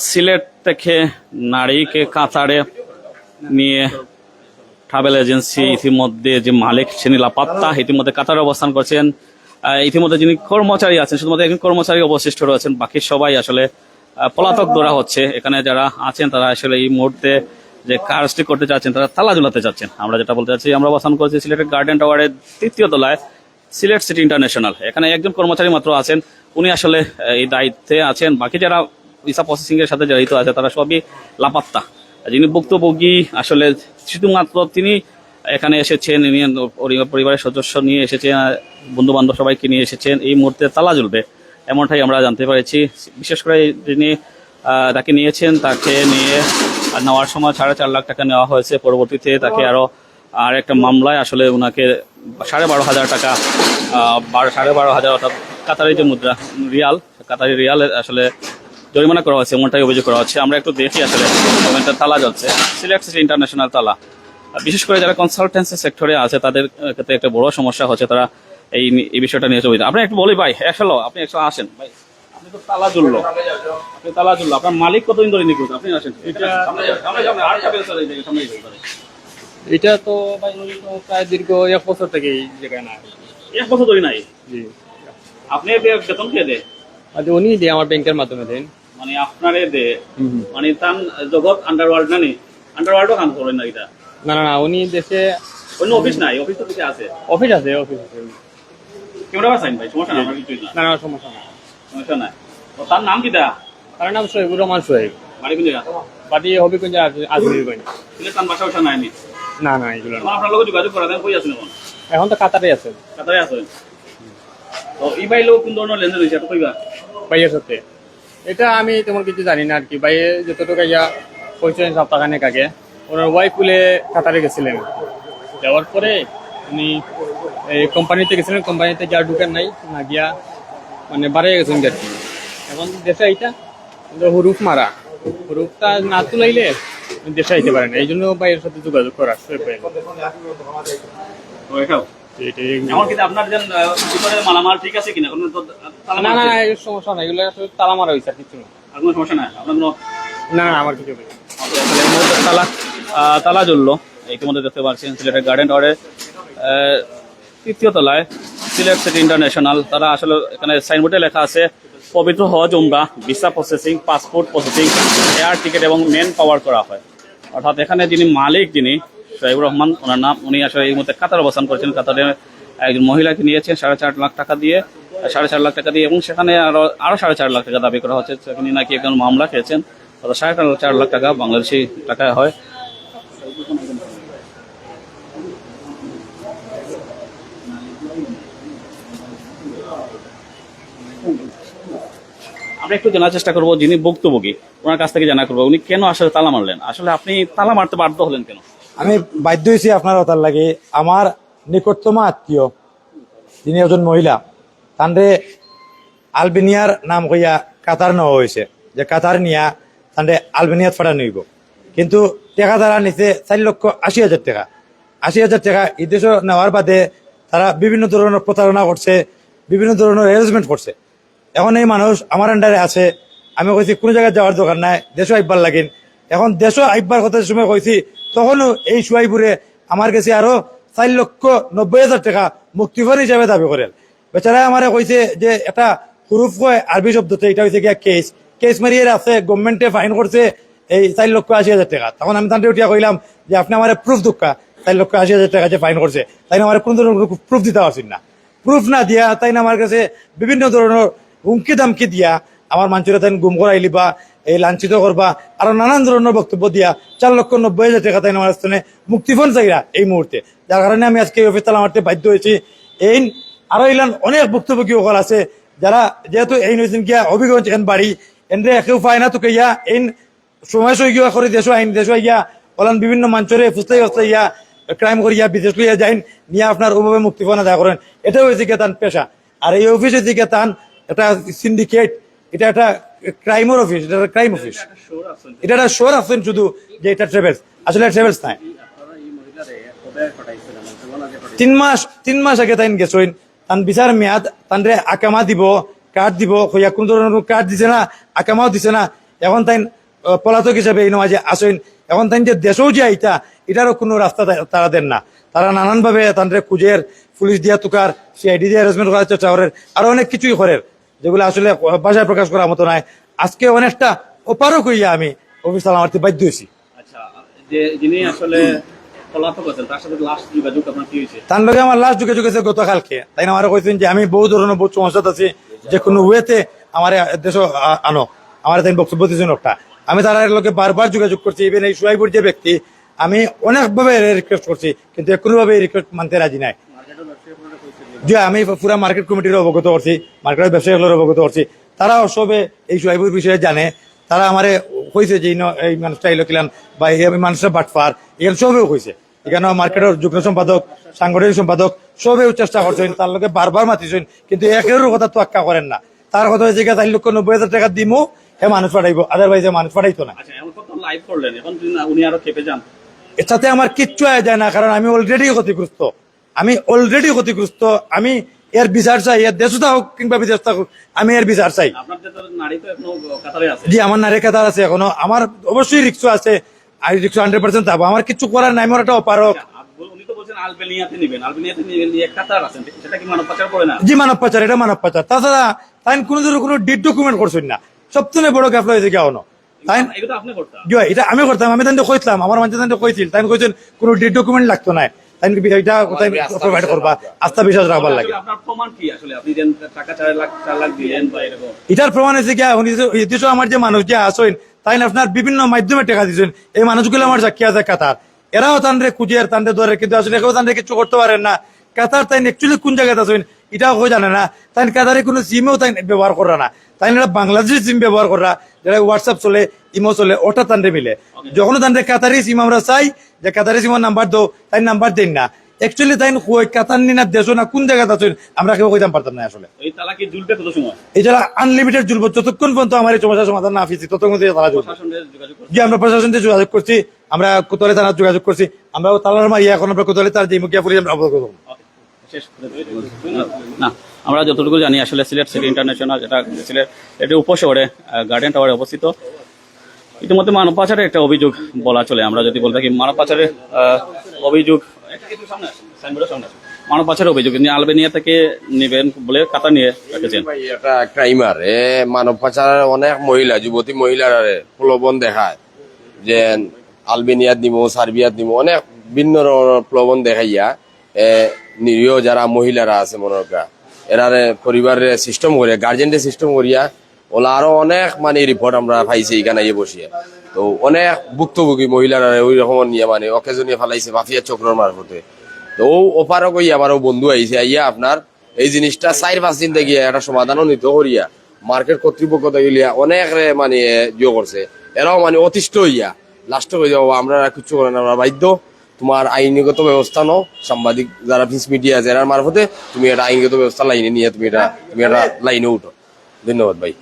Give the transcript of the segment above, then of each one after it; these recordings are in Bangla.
সিলেট থেকে নারীকে কাতারে নিয়ে ট্রাভেল এজেন্সি ইতিমধ্যে যে মালিক শ্রেণী লাপাত্তা ইতিমধ্যে কাতারে অবস্থান করছেন। ইতিমধ্যে যিনি কর্মচারী আছেন শুধুমাত্র একজন কর্মচারী অবশিষ্ট রয়েছেন, বাকি সবাই আসলে পলাতক ধরা হচ্ছে। এখানে যারা আছেন তারা আসলে এই মুহূর্তে যে কাজটি করতে চাচ্ছেন তারা তালা ঝুলাতে চাচ্ছেন। আমরা যেটা বলতে চাচ্ছি, আমরা অবস্থান করছি সিলেটের গার্ডেন টাওয়ারের ৩য় তলায় সিলেট সিটি ইন্টারন্যাশনাল। এখানে একজন কর্মচারী মাত্র আছেন, উনি আসলে এই দায়িত্বে আছেন। বাকি যারা ভিসা প্রসেসিং এর সাথে জড়িত আছে তারা সবই লাপাত্তা। যিনি ভুক্তভোগী আসলে শুধুমাত্র তিনি এখানে এসেছেন, পরিবারের সদস্য নিয়ে এসেছেন, বন্ধু বান্ধব সবাইকে নিয়ে এসেছেন। এই মুহূর্তে তালা ঝুলবে এমনটাই আমরা জানতে পেরেছি। বিশেষ করে যিনি তাকে নিয়েছেন তাকে নিয়ে নেওয়ার সময় 4.5 লাখ টাকা নেওয়া হয়েছে। পরবর্তীতে তাকে আর একটা মামলায় আসলে ওনাকে 12,500 টাকা 12,500 অর্থাৎ কাতারি যে মুদ্রা কাতারি রিয়াল আসলে জরিমানা করা হয়েছে, এমনটাই অভিযোগ করা হচ্ছে। আমরা একটু দেখি আসলে তালা জ্বলছে, সিলেট সিটি ইন্টারন্যাশনাল তালা। বিশেষ করে যারা কনসালটেন্সি সেক্টরে আছে তাদের ক্ষেত্রে একটা বড় সমস্যা হচ্ছে, তারা এই বিষয়টা নিয়ে চলে। আপনি একটু বলি ভাই, আপনি একটু আসেন ভাই, আপনি তো তালা ঝুললো, আপনার মালিক কতদিন ধরে নিখোঁজ? আপনি আসেন। এটা তো ভাই প্রায় দীর্ঘ 1 বছর থেকে এই জায়গায় নাই। 1 বছর ধরে নাই? জি। আপনি বেতন কে দেয়? উনি দিয়ে আমার ব্যাংকের মাধ্যমে দেন। মানে আপনারে দে মানে তান জগৎ আন্ডারওয়ার্ল্ড না নি? আন্ডারওয়ার্ল্ডও কাম করেন না এটা? না, উনি দেশে অন্য অফিস নাই? অফিস তো কিছু আছে? অফিস আছে। কেমন আছেন ভাই? সমস্যা না? আমার কিছুই না। না, সমস্যা না। সমস্যা নাই। তো তার নাম কি দা? তার নাম শহীদুর রহমান সোহেব। বাড়ি কোন জায়গা? বাড়ি হবিগঞ্জ আজমিরগঞ্জ। তার বাসা নাই নি? না, এগুলো না। আপনার লোক যোগাযোগ করা দেন, কই আছেন এখন? এখন তো কাতারে আছে। কাতারে আছেন? তো এই ভাই লোক কোন ধরনের লেনদেন হয়েছে এটা কইবা? ভাইয়ের সাথে এটা আমি তেমন কিছু জানি না আর কি। ভাইয়ে যতটুকু পরিচয় সপ্তাহখানেক আগে ওনার ওয়াইফ বলে কাতারে গেছিলেন। যাওয়ার পরে উনি কোম্পানিতে গেছিলেন, কোম্পানিতে যা ঢুকেন নাই না গিয়া মানে বাড়িয়ে গেছেন আর কি। এখন দেশে এইটা হুরুফ মারা, হুরুফটা না তুলাইলে দেশে আইতে পারে না। এই জন্য ভাইয়ের সাথে যোগাযোগ করা। মালামাল ঠিক আছে কিনা? না, সমস্যা নাই, এগুলো তালা মারা হয়েছে আর কিছু না। কোনো সমস্যা নাই আপনার? না, আমার কিছু নেই। তালা জ্বললো ইতিমধ্যে দেখতে পাচ্ছেন সিলেটের গার্ডেন টাওয়ারের 3য় তলায় সিলেট সিটি ইন্টারন্যাশনাল। তারা আসলে এখানে সাইনবোর্ডে লেখা আছে পবিত্র হজ উমরা, visa processing, passport processing, air ticket এবং মেন পাওয়ার করা হয়। অর্থাৎ এখানে যিনি মালিক যিনি শহীদুর রহমান ওনার নাম, উনি আসলে এই মুহূর্তে কাতার অবস্থান করছেন। কাতারে একজন মহিলাকে নিয়েছেন 4.5 লাখ টাকা দিয়ে, 4.5 লাখ টাকা দিয়ে, এবং সেখানে আরো 4.5 লাখ টাকা দাবি করা হচ্ছে। সেখানে নাকি একজন মামলা খেয়েছেন, 4.5 লাখ টাকা বাংলাদেশি টাকায় হয়। আমরা একটু জানার চেষ্টা করবো যিনি ভুক্তভোগী, ওনার কাছ থেকে জানা করবো উনি কেন আসলে তালা মারলেন। আসলে আপনি তালা মারতে বাধ্য হলেন কেন? আমি বাধ্য হয়েছি আপনার তার লাগে। আমার নিকটতম আত্মীয় যিনি একজন মহিলা, তান্ডে আলবেনিয়ার নাম কইয়া কাতার নেওয়া হয়েছে, যে কাতার নিয়া তান্ডে আলবেনিয়াত ফাটা নইব। কিন্তু টাকা তারা নিচে 4,80,000 টাকা। 80,000 টাকা এই দেশ নেওয়ার বাদে তারা বিভিন্ন ধরনের প্রতারণা করছে, বিভিন্ন ধরনের অ্যারেঞ্জমেন্ট করছে। এখন এই মানুষ আমার আন্ডারে আছে। আমি কইছি কোনো জায়গায় যাওয়ার দরকার নাই, দেশও আইবার লাগেন। এখন দেশও আইবার কথা সময় কইছি, তখনও এই সুয়াইপুরে আমার কাছে আরো 4,90,000 টাকা মুক্তিপণ হিসাবে দাবি করেন। বেচারা আমারে কইছে যে একটা হুরুফ কয় আরবি শব্দতে, এটা হয়েছে গিয়া কেস মারিয়ে আছে, গভর্নমেন্টে ফাইন করছে এই 4,80,000 টাকা। তখন আমি তান্ডে উঠিয়া কইলাম যে আপনি আমার প্রুফ দুঃখা 4,80,000 টাকা যে ফাইন করছে, তাই না আমার কোনো ধরনের প্রুফ দিতে পারছেন না। প্রুফ না দিয়া তাই না আমার কাছে বিভিন্ন ধরনের হুমকি দামকি দিয়া আমার মানুষের তাই গুম করাইলি বা এই লাঞ্ছিত করবা আরো নানান ধরনের বক্তব্য দিয়া 4,90,000 টাকা তাই আমার স্থানে মুক্তিপণ চাইরা এই মুহূর্তে। যার কারণে আমি আজকে অফিস তালা মারতে বাধ্য হয়েছি। এই আরো ইলান অনেক বক্তব্য সকল আছে যারা যেহেতু এই নইছেন গিয়া হবিগঞ্জ এন বাড়ি এনরে একেও পায় না, তোকে ইয়া এই সময় সই গিয়া করে দেশ গিয়া ওলান বিভিন্ন মঞ্চরে ফুস্তাই ইয়া ক্রাইম করিয়া বিদেশ লইয়া যাইন নিয়ে আপনার ওভাবে মুক্তিপণ আদায় করেন। এটাও হয়েছে গিয়ে তান পেশা। আর এই অফিস হয়েছে গিয়ে তান একটা সিন্ডিকেট, এটা একটা ক্রাইমের অফিস, এটা একটা ক্রাইম অফিস, এটা একটা শোর আছেন শুধু যে এটা ট্রাভেলস, আসলে ট্রাভেলস নাই। 3 মাস আগে তাই গেছেন, তান বিচার মেয়াদ, তানরে আকামা দিব, কার্ড দিব, কোন ধরনের কার্ড দিছে না, আকামাও দিছে না। এখন তাই পলাতক হিসাবে এই নয় যে আসেন, এখন তাই যে দেশেও যে আইতা এটারও কোনো রাস্তা তারা দেন না। তারা নানানভাবে তাদের খুঁজের, পুলিশ দিয়া তুকার, সিআইডি দিয়ে হ্যারাসমেন্ট করার চেষ্টা করেন, আরো অনেক কিছুই করেন যেগুলো আসলে ভাষায় প্রকাশ করার মতো নয়। আজকে অনেকটা ওপারও কইয়া আমি অফিস সালামার্থে বাধ্য হয়েছি। আচ্ছা, যে যিনি আসলে পলাতক আছেন তার সাথে লাস্ট যোগাযোগ আপনার কি হয়েছে? তার লগে আমার লাস্ট যোগাযোগ আছে গতকালকে। তাই আমার কইছেন যে আমি বহু ধরনের বহু সমস্যাত আছি, যে কোনো ওয়েতে আমার দেশ আনো, আমার তাই বক্তব্য দিয়েছেন একটা। আমি তার লোকে বারবার যোগাযোগ করছি, ইভেন এই সোহাইবুর যে ব্যক্তি, আমি অনেকভাবে রিকোয়েস্ট করছি, কিন্তু কোনোভাবে রিকোয়েস্ট মানতে রাজি নাই। যে আমি পুরা মার্কেট কমিটির অবগত করছি, মার্কেটের ব্যবসায়ীগুলোর অবগত করছি, তারা সবে এই সোহাইবুর বিষয়ে জানে। তারা আমারে কইছে যে এই মানুষটা এলো কিলান বা এই মানুষটা বাটফার, এখানে সবেও কইছে। এখানে মার্কেটের যুগ্ম সম্পাদক, সাংগঠনিক সম্পাদক সবেও চেষ্টা করছেন, তার লোকে বারবার মাতিছেন, কিন্তু একেরও কথা তো আক্কা করেন না। তার কথা হয়েছে 4,90,000 টাকা দিমো, হে মানুষ পাঠাইবো, আদারওয়াইজ মানুষ পাঠাইতো না। আচ্ছা, এখন তো লাইভ করলেন, এখন যদি উনি আরো খেপে যান? এর সাথে আমার কিচ্ছু আয় যায় না, কারণ আমি অলরেডি ক্ষতিগ্রস্ত। আমি এর বিচার চাই, এর দেশটা হোক কিংবা বিদেশ হোক, আমি এর বিচার চাই। আপনার যে নারী তো এখনো কাতারে আছে। জি, আমার নারী কাতার আছে এখনো, আমার অবশ্যই রিক্স আছে, আমি রিক্স 100% যাবো, আমার কিছু করার নাই, আমার একটা অপারক। উনি তো বলছেন আলবেনিয়াতে নেবেন, আলবেনিয়াতে নেবেন নিয়ে কাতার আছেন, সেটা কি মানব পাচার করে না? জি, মানব পাচার, এটা মানব পাচার। তাছাড়া তাই কোনো ধরনের কোনো ডিড ডকুমেন্ট করছেন না, সবথেকে বড় গ্যাপ হয়েছে কেন তাই। এগুলো আপনি করতেন? জি, এটা আমি করতাম, আমি তাই কইতাম, আমার মানুষ তাই কইছিল, তাই কইছেন কোনো ডিড ডকুমেন্ট লাগতো না, তাই এটা প্রোভাইড করবা, আস্থা বিশ্বাস রাখবার লাগে। আপনার প্রমাণ কি আসলে? আপনি যেন টাকা 4 লাখ দিলেন বা এরকম? এটার প্রমাণ হয়েছে কি, নির্দিষ্ট আমার যে মানুষ যে আসেন, তাই আপনার বিভিন্ন মাধ্যমে টাকা দিচ্ছেন, এই মানুষগুলো আমার সাক্ষী আছে কাতার, এরাও তান্ডে খুঁজের তান্ডে ধরে, কিন্তু আসলে কেউ তান্ডে কিছু করতে পারেন না। কাতার তাই অ্যাকচুয়ালি কোন জায়গায় আছেন এটাও কেউ জানে না। তাই কাতারে কোনো সিমও তাই ব্যবহার করা না, তাই বাংলাদেশের সিম ব্যবহার করা, যেটা হোয়াটসঅ্যাপ চলে, ইমো চলে, ওটা তান্ডে মিলে। যখন তান্ডে কাতারি সিম আমরা চাই যে কাতারি সিমের নাম্বার দো, তাই নাম্বার দেন না। অ্যাকচুয়ালি তাই কাতার নি না দেশ না কোন জায়গায় আছেন আমরা কেউ কইতাম পারতাম না। আসলে এই তালাকি ঝুলবে কত সময়? এটা আনলিমিটেড ঝুলবো, যতক্ষণ পর্যন্ত আমার এই সমস্যার সমাধান না আসছে ততক্ষণ তারা ঝুলবে। জি, আমরা প্রশাসনের সাথে যোগাযোগ করছি, আমরা কোতোয়ালি থানার যোগাযোগ করছি, আমরা তালার মারিয়া এখন আমরা কোতোয়ালি তার যে মুখিয়া পুলিশ আমরা অবগত করব। না, আমরা যতটুকু জানি আসলে সিলেট সিটি ইন্টারন্যাশনাল, যেটা সিলেট এটি উপশহরে গার্ডেন টাওয়ারে অবস্থিত, ইতিমধ্যে মানব পাচারের একটা অভিযোগ বলা চলে। আমরা যদি বলে থাকি মানব পাচারের অভিযোগ, মানব পাচারের অভিযোগ আলবেনিয়া থেকে নেবেন বলে কাতার নিয়ে রেখেছেন। এটা ক্রাইমার মানব পাচার, অনেক মহিলা, যুবতী মহিলার প্রলোভন দেখায় যে আলবেনিয়াত নিব, সার্বিয়াত নিব, অনেক ভিন্ন প্রলোভন দেখাইয়া নিরীহ যারা মহিলারা আছে মনোরকা এরারে পরিবারের সিস্টেম করিয়া, গার্জেনের সিস্টেম করিয়া ওলা আরো অনেক মানে রিপোর্ট আমরা পাইছি এখানে বসিয়ে। তো অনেক ভুক্তভোগী মহিলারা ওই রকম নিয়ে মানে অকেজনীয় ফেলাইছে মাফিয়া চক্রের মারফতে। তো ওপারও কই আমারও বন্ধু আইছে, আইয়া আপনার এই জিনিসটা 4-5 দিন থেকে একটা সমাধানও নিতে করিয়া মার্কেট কর্তৃপক্ষ গিয়া অনেক মানে ইয়ে করছে, এরাও মানে অতিষ্ঠ হইয়া লাস্টে কই যাবো আমরা কিছু করে না, আমরা বাধ্য তোমার আইনগত ব্যবস্থা নাও, সাংবাদিক যারা প্রিন্স মিডিয়া আছে এরার মারফতে তুমি একটা আইনগত ব্যবস্থা লাইনে নিয়ে তুমি এটা লাইনে উঠো। ধন্যবাদ ভাই।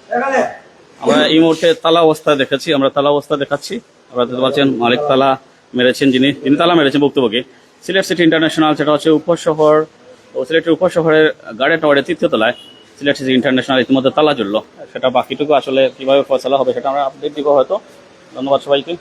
আমরা এই মুহূর্তে তালা অবস্থা দেখাচ্ছি, আমরা তালা অবস্থা দেখাচ্ছি। আপনারা দেখতে পাচ্ছেন মালিক তালা মেরেছেন, যিনি তালা মেরেছেন বক্তব্যকে সিলেট সিটি ইন্টারন্যাশনাল, সেটা হচ্ছে উপশহর ও সিলেটের উপশহরের গার্ডেন টাওয়ারের 3য় তলায় সিলেট সিটি ইন্টারন্যাশনাল ইতিমধ্যে তালা জ্বললো। সেটা বাকিটুকু আসলে কিভাবে ফয়সালা হবে সেটা আমরা আপডেট দিব হয়তো। ধন্যবাদ সবাইকে।